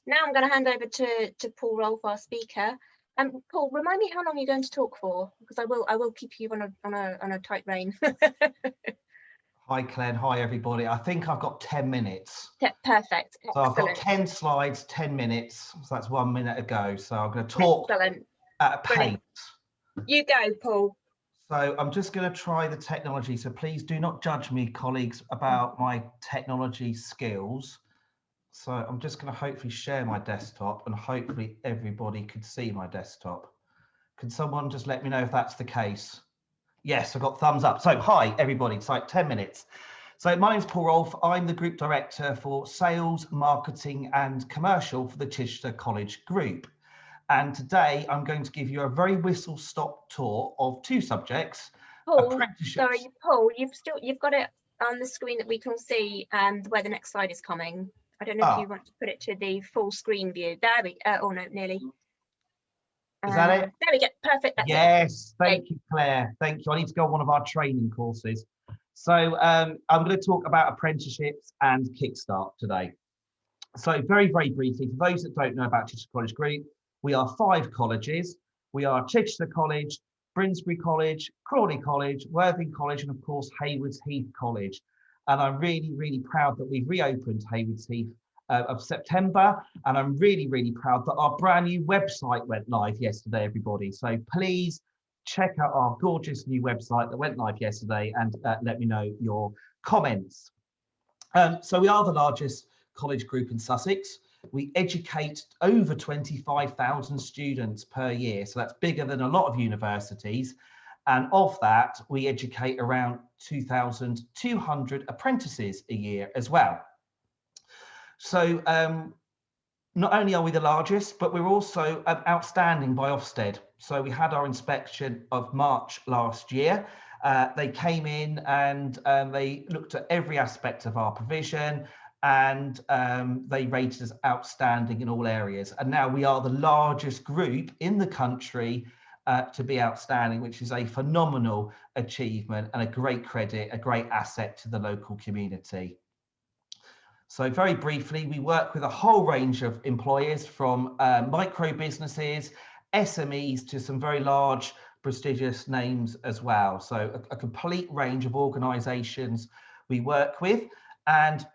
Now I'm going to hand over to Paul Rolfe, our speaker. Paul, remind me how long you're going to talk for, because I will keep you on a tight rein. Hi Claire, hi everybody. I think I've got 10 minutes. Yeah, perfect. So I've got Excellent. 10 slides, 10 minutes. So that's 1 minute ago. So I'm going to talk Excellent. at a pace. Brilliant. You go, Paul. So I'm just going to try the technology. So please do not judge me, colleagues, about my technology skills. So I'm just going to hopefully share my desktop and hopefully everybody could see my desktop. Can someone just let me know if that's the case? Yes, I've got thumbs up. So hi, everybody. It's like 10 minutes. So my name's Paul Rolfe. I'm the Group Director for Sales, Marketing and Commercial for the Chichester College Group. And today I'm going to give you a very whistle-stop tour of two subjects. Paul, Apprenticeships. sorry, Paul, you've got it on the screen that we can see where the next slide is coming. I don't know if you want to put it to the full screen view. There we oh no, nearly. Is that it? There we go. Perfect. That's yes, thank you, Claire. Thank you. I need to go on one of our training courses. So I'm going to talk about apprenticeships and Kickstart today. So very, very briefly, for those that don't know about Chichester College Group, we are 5 colleges. We are Chichester College, Brinsbury College, Crawley College, Worthing College, and of course, Haywards Heath College. And I'm really, really proud that we've reopened Haywards Heath of September. And I'm really, really proud that our brand new website went live yesterday, everybody. So please check out our gorgeous new website that went live yesterday and let me know your comments. So we are the largest college group in Sussex. We educate over 25,000 students per year. So that's bigger than a lot of universities. And of that, we educate around 2,200 apprentices a year as well. So not only are we the largest, but we're also outstanding by Ofsted. So we had our inspection of March last year. They came in and they looked at every aspect of our provision, and they rated us outstanding in all areas. And now we are the largest group in the country to be outstanding, which is a phenomenal achievement and a great credit, a great asset to the local community. So very briefly, we work with a whole range of employers, from micro businesses, SMEs, to some very large prestigious names as well. So a complete range of organisations we work with. And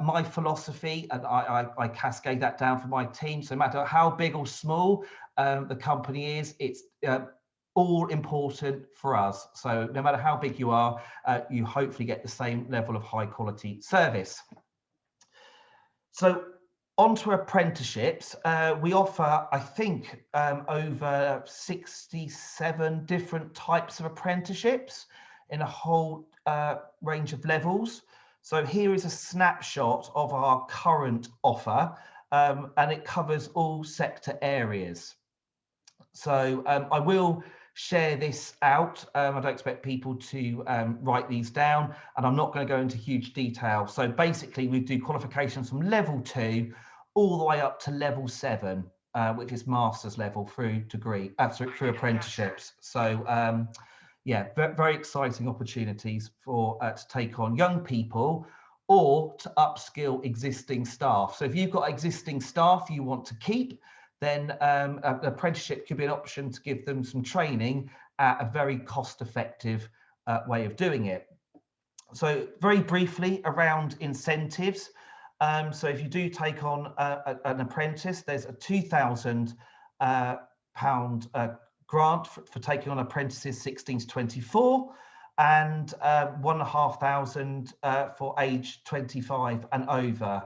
my philosophy, and I cascade that down for my team, so no matter how big or small the company is, it's all important for us. So no matter how big you are, you hopefully get the same level of high quality service. So onto apprenticeships, we offer, I think, over 67 different types of apprenticeships in a whole range of levels. So here is a snapshot of our current offer, and it covers all sector areas. So I will share this out. I don't expect people to write these down, and I'm not going to go into huge detail. So basically, we do qualifications from level 2 all the way up to level 7, which is master's level through degree, through apprenticeships. So yeah, very exciting opportunities for to take on young people or to upskill existing staff. So if you've got existing staff you want to keep, then an apprenticeship could be an option to give them some training at a very cost-effective way of doing it. So very briefly around incentives. So if you do take on an apprentice, there's a £2,000 grant for taking on apprentices 16 to 24, and 1,500 for age 25 and over.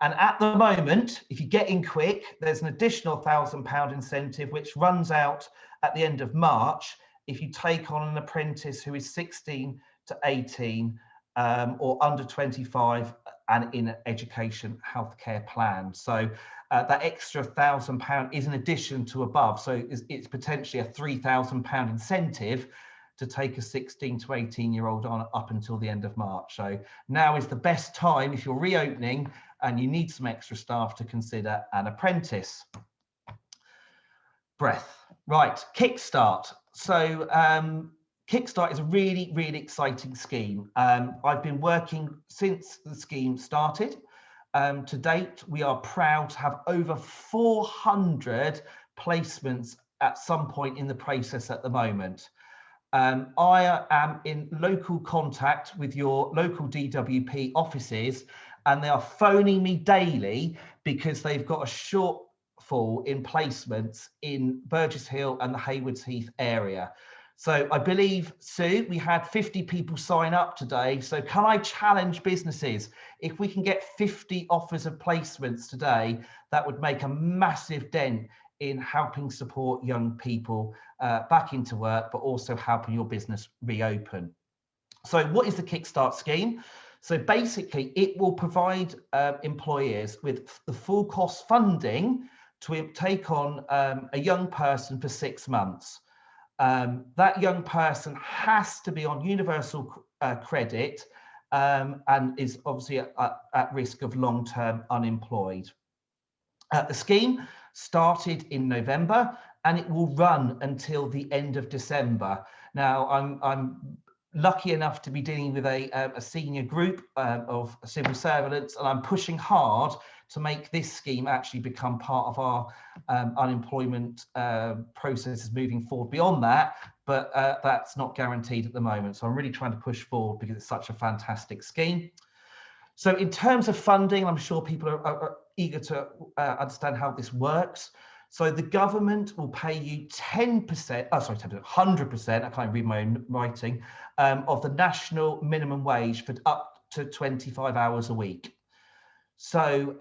And at the moment, if you get in quick, there's an additional £1,000 incentive, which runs out at the end of March if you take on an apprentice who is 16 to 18 or under 25 and in an education healthcare plan. So that extra £1,000 is in addition to above. So it's potentially a £3,000 incentive to take a 16 to 18-year-old on up until the end of March. So now is the best time if you're reopening and you need some extra staff to consider an apprentice. Breath. Right, Kickstart. So Kickstart is a really, really exciting scheme. I've been working since the scheme started. To date, we are proud to have over 400 placements at some point in the process at the moment. I am in local contact with your local DWP offices, and they are phoning me daily because they've got a shortfall in placements in Burgess Hill and the Haywards Heath area. So I believe, Sue, we had 50 people sign up today. So can I challenge businesses? If we can get 50 offers of placements today, that would make a massive dent in helping support young people back into work, but also helping your business reopen. So what is the Kickstart scheme? So basically, it will provide employers with the full cost funding to take on a young person for 6 months. That young person has to be on universal credit and is obviously at risk of long-term unemployed. The scheme started in November and it will run until the end of December. Now, I'm lucky enough to be dealing with a senior group of civil servants, and I'm pushing hard to make this scheme actually become part of our unemployment processes moving forward beyond that, but that's not guaranteed at the moment. So I'm really trying to push forward because it's such a fantastic scheme. So in terms of funding, I'm sure people are eager to understand how this works. So the government will pay you 10%, 100%, I can't read my own writing, of the national minimum wage for up to 25 hours a week. So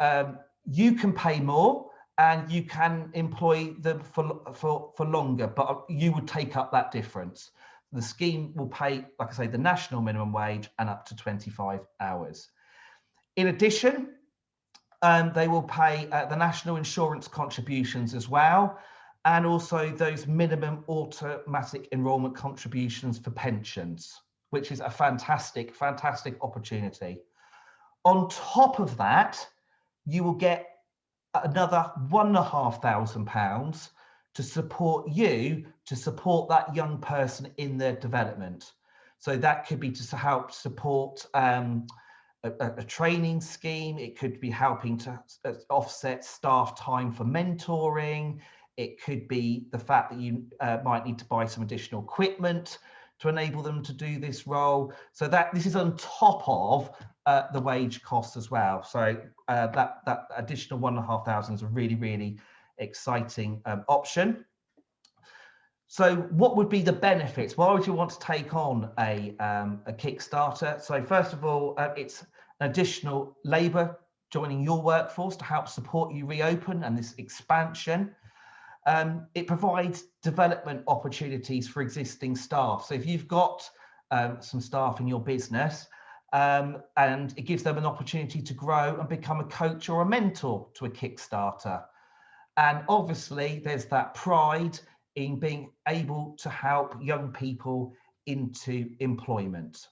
you can pay more and you can employ them for longer, but you would take up that difference. The scheme will pay, like I say, the national minimum wage and up to 25 hours. In addition, they will pay the national insurance contributions as well, and also those minimum automatic enrolment contributions for pensions, which is a fantastic, fantastic opportunity. On top of that, you will get another £1,500 to support you, to support that young person in their development. So that could be to help support a training scheme. It could be helping to offset staff time for mentoring. It could be the fact that you might need to buy some additional equipment to enable them to do this role. So that this is on top of the wage costs as well. So that additional £1,500 is a really, really exciting option. So what would be the benefits? Why would you want to take on a Kickstarter? So first of all, it's an additional labour joining your workforce to help support you reopen and this expansion. It provides development opportunities for existing staff. So if you've got some staff in your business, and it gives them an opportunity to grow and become a coach or a mentor to a Kickstarter. And obviously there's that pride in being able to help young people into employment.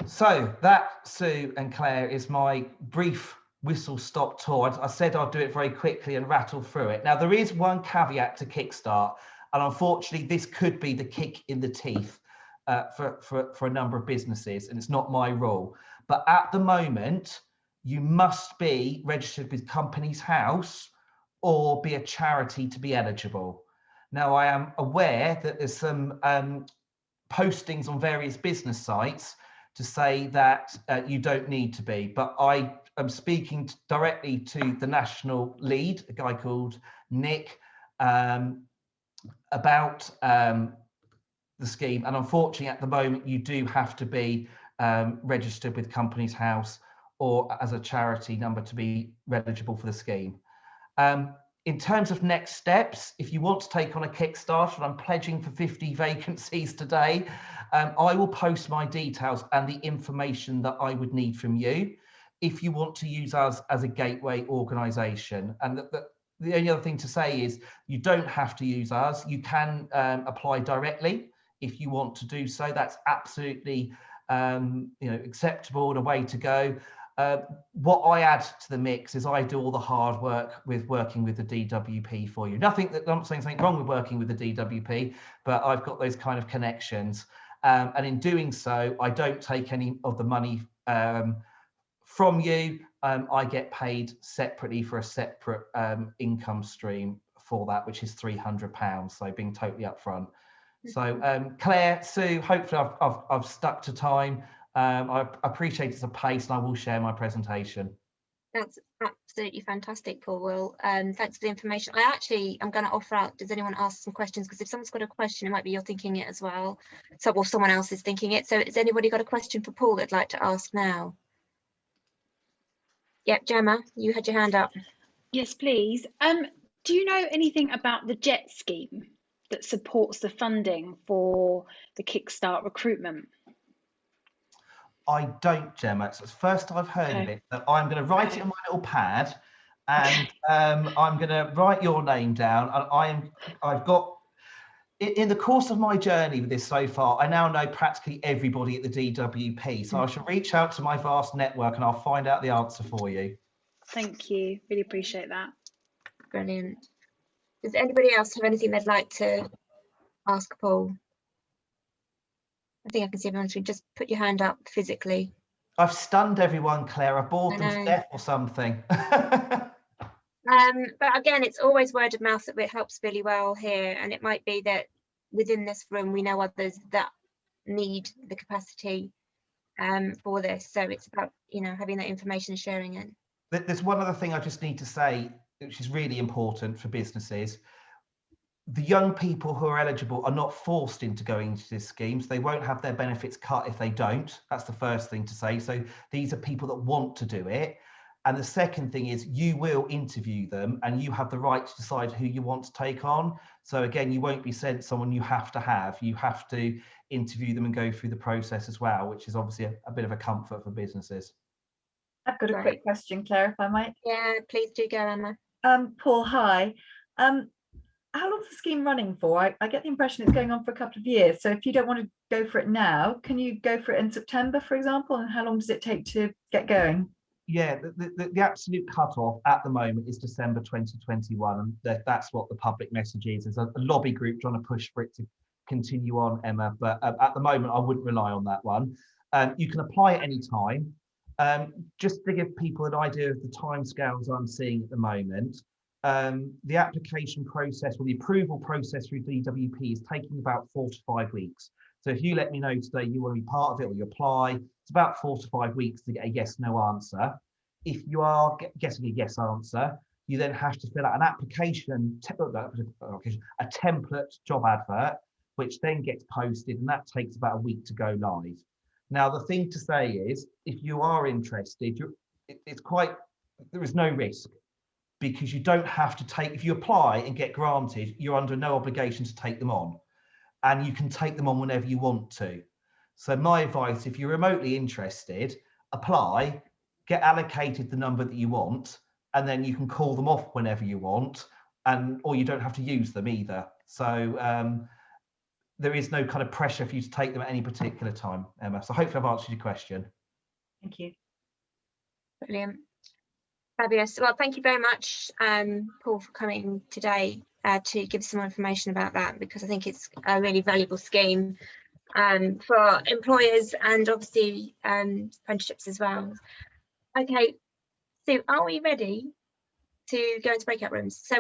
So that, Sue and Claire, is my brief whistle-stop tour. I said I'd do it very quickly and rattle through it. Now, there is one caveat to Kickstart, and unfortunately, this could be the kick in the teeth for a number of businesses, and it's not my rule. But at the moment, you must be registered with Companies House or be a charity to be eligible. Now, I am aware that there's some postings on various business sites to say that you don't need to be, but I am speaking directly to the national lead, a guy called Nick, about the scheme. And unfortunately, at the moment, you do have to be registered with Companies House or as a charity number to be eligible for the scheme. In terms of next steps, if you want to take on a Kickstarter, and I'm pledging for 50 vacancies today, I will post my details and the information that I would need from you if you want to use us as a gateway organisation. And the only other thing to say is you don't have to use us. You can apply directly if you want to do so. That's absolutely acceptable and a way to go. What I add to the mix is I do all the hard work with working with the DWP for you. I'm not saying something wrong with working with the DWP, but I've got those kind of connections. And in doing so, I don't take any of the money from you, I get paid separately for a separate income stream for that, which is £300. So being totally upfront. So Claire, Sue, hopefully I've stuck to time. I appreciate it's a pace, and I will share my presentation. That's absolutely fantastic, Paul. Well, thanks for the information. I'm going to offer out, does anyone ask some questions? Because if someone's got a question, it might be you're thinking it as well. So, or someone else is thinking it. So has anybody got a question for Paul that'd like to ask now? Yep, Gemma, you had your hand up. Yes, please. Do you know anything about the JET scheme that supports the funding for the Kickstart recruitment? I don't, Gemma. It's the first I've heard of it. But I'm going to write it on my little pad, and I'm going to write your name down. And I've got, in the course of my journey with this so far, I now know practically everybody at the DWP. So I shall reach out to my vast network, and I'll find out the answer for you. Thank you. Really appreciate that. Brilliant. Does anybody else have anything they'd like to ask Paul? I think I can see everyone. Should just put your hand up physically. I've stunned everyone, Claire. I bored them to death or something. But again, it's always word of mouth that helps really well here, and it might be that within this room we know others that need the capacity for this. So it's about, you know, having that information and sharing it. There's one other thing I just need to say, which is really important for businesses. The young people who are eligible are not forced into going into this scheme, so they won't have their benefits cut if they don't. That's the first thing to say. So these are people that want to do it. And the second thing is you will interview them, and you have the right to decide who you want to take on. So again, you won't be sent someone you have to have. You have to interview them and go through the process as well, which is obviously a bit of a comfort for businesses. I've got a quick question, Claire, if I might. Yeah, please do go, Emma. Paul, hi. How long's the scheme running for? I get the impression it's going on for a couple of years. So if you don't want to go for it now, can you go for it in September, for example? And how long does it take to get going? Yeah, the absolute cutoff at the moment is December 2021, and that's what the public message is. There's a lobby group trying to push for it to continue on, Emma, but at the moment I wouldn't rely on that one. You can apply at any time. Just to give people an idea of the timescales I'm seeing at the moment, the application process or the approval process through DWP is taking about 4 to 5 weeks. So if you let me know today you want to be part of it or you apply, it's about 4 to 5 weeks to get a yes, no answer. If you are getting a yes answer, you then have to fill out an application, a template job advert, which then gets posted, and that takes about a week to go live. Now, the thing to say is, if you are interested, there is no risk, because you don't have to take, if you apply and get granted, you're under no obligation to take them on, and you can take them on whenever you want to. So my advice, if you're remotely interested, apply, get allocated the number that you want, and then you can call them off whenever you want, or you don't have to use them either. So there is no kind of pressure for you to take them at any particular time, Emma. So hopefully I've answered your question. Thank you. Brilliant. Fabulous. Well, thank you very much, Paul, for coming today to give some more information about that, because I think it's a really valuable scheme for employers and obviously apprenticeships as well. Okay, so are we ready to go into breakout rooms? So